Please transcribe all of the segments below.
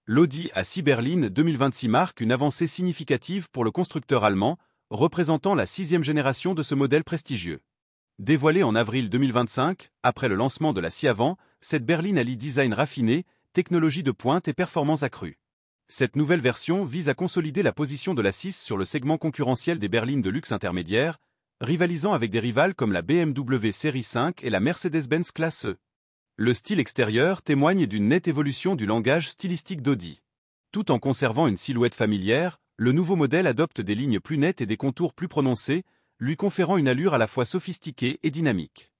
L'Audi A6 berline 2026 marque une avancée significative pour le constructeur allemand, représentant la 6e génération de ce modèle prestigieux. Dévoilée en avril 2025, après le lancement de la scie avant, cette berline allie design raffiné, technologie de pointe et performance accrue. Cette nouvelle version vise à consolider la position de la 6 sur le segment concurrentiel des berlines de luxe intermédiaire, rivalisant avec des rivales comme la BMW Série 5 et la Mercedes-Benz Classe E. Le style extérieur témoigne d'une nette évolution du langage stylistique d'Audi. Tout en conservant une silhouette familière, le nouveau modèle adopte des lignes plus nettes et des contours plus prononcés, lui conférant une allure à la fois sophistiquée et dynamique.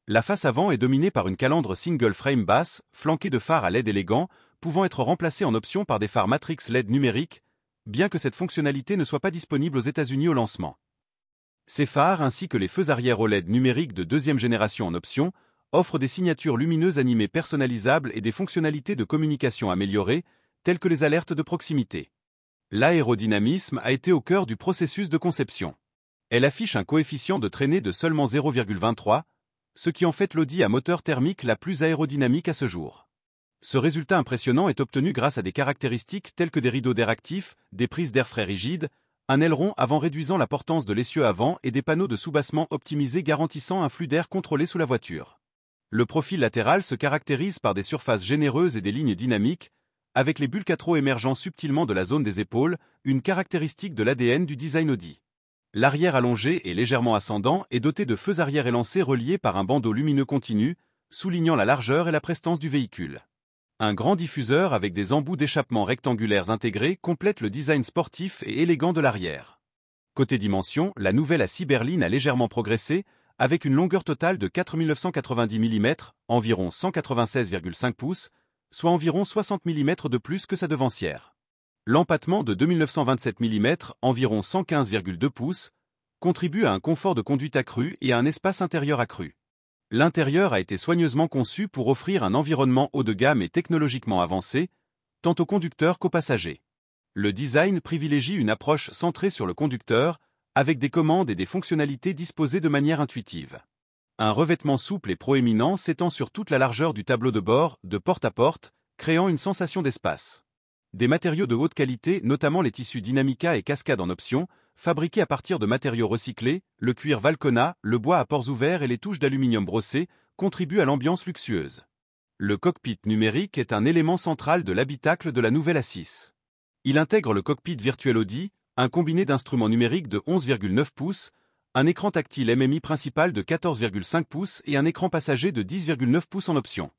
La face avant est dominée par une calandre single frame basse, flanquée de phares à LED élégants, pouvant être remplacés en option par des phares Matrix LED numériques, bien que cette fonctionnalité ne soit pas disponible aux États-Unis au lancement. Ces phares ainsi que les feux arrière OLED numériques de deuxième génération en option offrent des signatures lumineuses animées personnalisables et des fonctionnalités de communication améliorées, telles que les alertes de proximité. L'aérodynamisme a été au cœur du processus de conception. Elle affiche un coefficient de traînée de seulement 0,23, ce qui en fait l'Audi à moteur thermique la plus aérodynamique à ce jour. Ce résultat impressionnant est obtenu grâce à des caractéristiques telles que des rideaux d'air actifs, des prises d'air frais rigides, un aileron avant réduisant la portance de l'essieu avant et des panneaux de soubassement optimisés garantissant un flux d'air contrôlé sous la voiture. Le profil latéral se caractérise par des surfaces généreuses et des lignes dynamiques, avec les bulles 4 émergeant subtilement de la zone des épaules, une caractéristique de l'ADN du design Audi. L'arrière allongé et légèrement ascendant est doté de feux arrière élancés reliés par un bandeau lumineux continu, soulignant la largeur et la prestance du véhicule. Un grand diffuseur avec des embouts d'échappement rectangulaires intégrés complète le design sportif et élégant de l'arrière. Côté dimension, la nouvelle A6 berline a légèrement progressé, avec une longueur totale de 4990 mm, environ 196,5 pouces, soit environ 60 mm de plus que sa devancière. L'empattement de 2927 mm, environ 115,2 pouces, contribue à un confort de conduite accru et à un espace intérieur accru. L'intérieur a été soigneusement conçu pour offrir un environnement haut de gamme et technologiquement avancé, tant aux conducteurs qu'aux passagers. Le design privilégie une approche centrée sur le conducteur, avec des commandes et des fonctionnalités disposées de manière intuitive. Un revêtement souple et proéminent s'étend sur toute la largeur du tableau de bord, de porte à porte, créant une sensation d'espace. Des matériaux de haute qualité, notamment les tissus Dynamica et Cascade en option, fabriqués à partir de matériaux recyclés, le cuir Valcona, le bois à pores ouverts et les touches d'aluminium brossé, contribuent à l'ambiance luxueuse. Le cockpit numérique est un élément central de l'habitacle de la nouvelle A6. Il intègre le cockpit virtuel Audi, un combiné d'instruments numériques de 11,9 pouces, un écran tactile MMI principal de 14,5 pouces et un écran passager de 10,9 pouces en option.